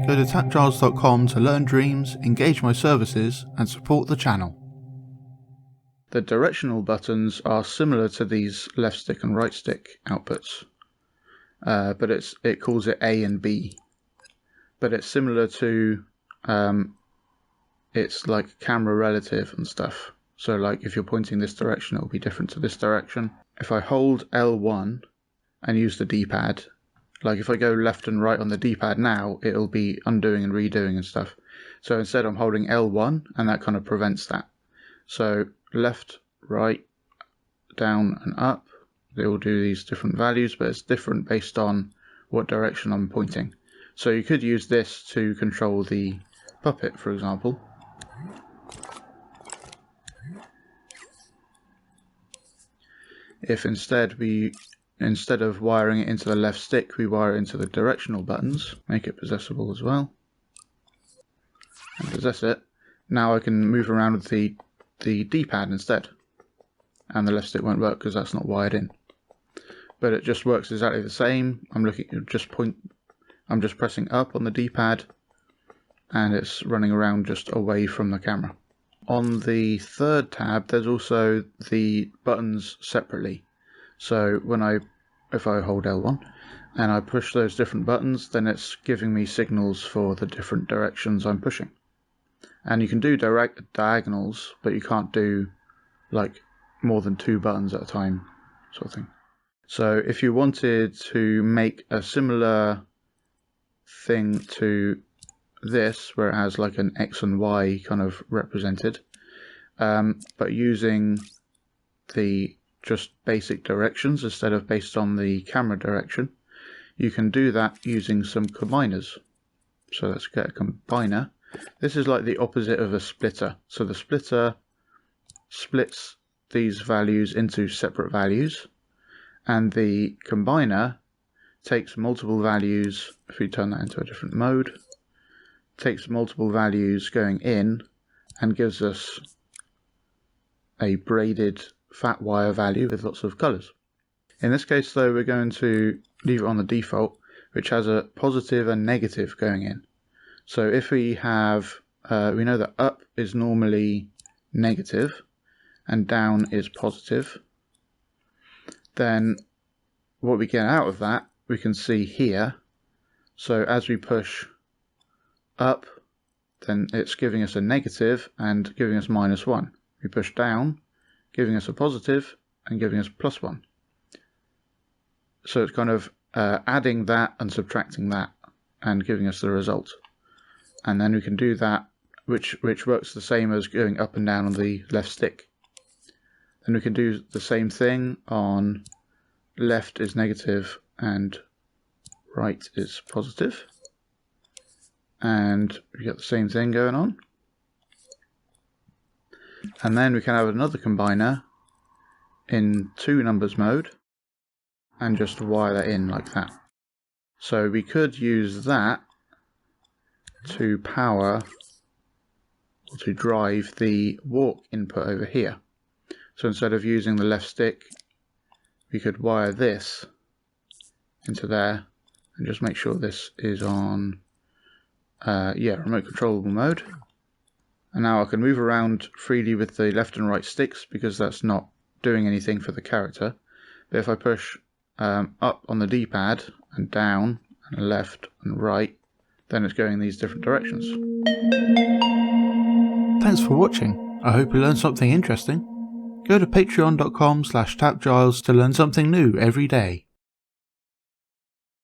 Go to TAPgiles.com to learn dreams, engage my services, and support the channel. The directional buttons are similar to these left stick and right stick outputs, but it calls it A and B. But it's similar to, it's like camera relative and stuff. So like if you're pointing this direction, it'll be different to this direction. If I hold L1 and use the D-pad, like if I go left and right on the D-pad now, it'll be undoing and redoing and stuff. So instead I'm holding L1 and that kind of prevents that. So left, right, down and up, they all do these different values, but it's different based on what direction I'm pointing. So you could use this to control the puppet, for example. If instead of wiring it into the left stick, we wire it into the directional buttons, make it possessable as well, and possess it. Now I can move around with the D-pad instead, and the left stick won't work because that's not wired in. But it just works exactly the same. I'm just pressing up on the D-pad, and it's running around just away from the camera. On the third tab, there's also the buttons separately. So if I hold L1 and I push those different buttons, then it's giving me signals for the different directions I'm pushing. And you can do direct diagonals, but you can't do like more than 2 buttons at a time, sort of thing. So if you wanted to make a similar thing to this, where it has like an X and Y kind of represented, but using the just basic directions instead of based on the camera direction, you can do that using some combiners. So let's get a combiner. This is like the opposite of a splitter. So the splitter splits these values into separate values, and the combiner takes multiple values. If we turn that into a different mode, takes multiple values going in and gives us a braided fat wire value with lots of colors. In this case though, we're going to leave it on the default, which has a positive and negative going in. So if we have, we know that up is normally negative and down is positive, then what we get out of that we can see here. So as we push up, then it's giving us a negative and giving us -1. We push down, giving us a positive and giving us +1. So it's kind of adding that and subtracting that and giving us the result. And then we can do that, which works the same as going up and down on the left stick. Then we can do the same thing on left is negative and right is positive. And we get the same thing going on. And then we can have another combiner in 2 numbers mode and just wire that in like that. So we could use that to power or to drive the walk input over here. So instead of using the left stick, we could wire this into there and just make sure this is on remote controllable mode. And now I can move around freely with the left and right sticks because that's not doing anything for the character. But if I push up on the D-pad and down and left and right, then it's going in these different directions. Thanks for watching. I hope you learned something interesting. Go to patreon.com/tapgiles to learn something new every day.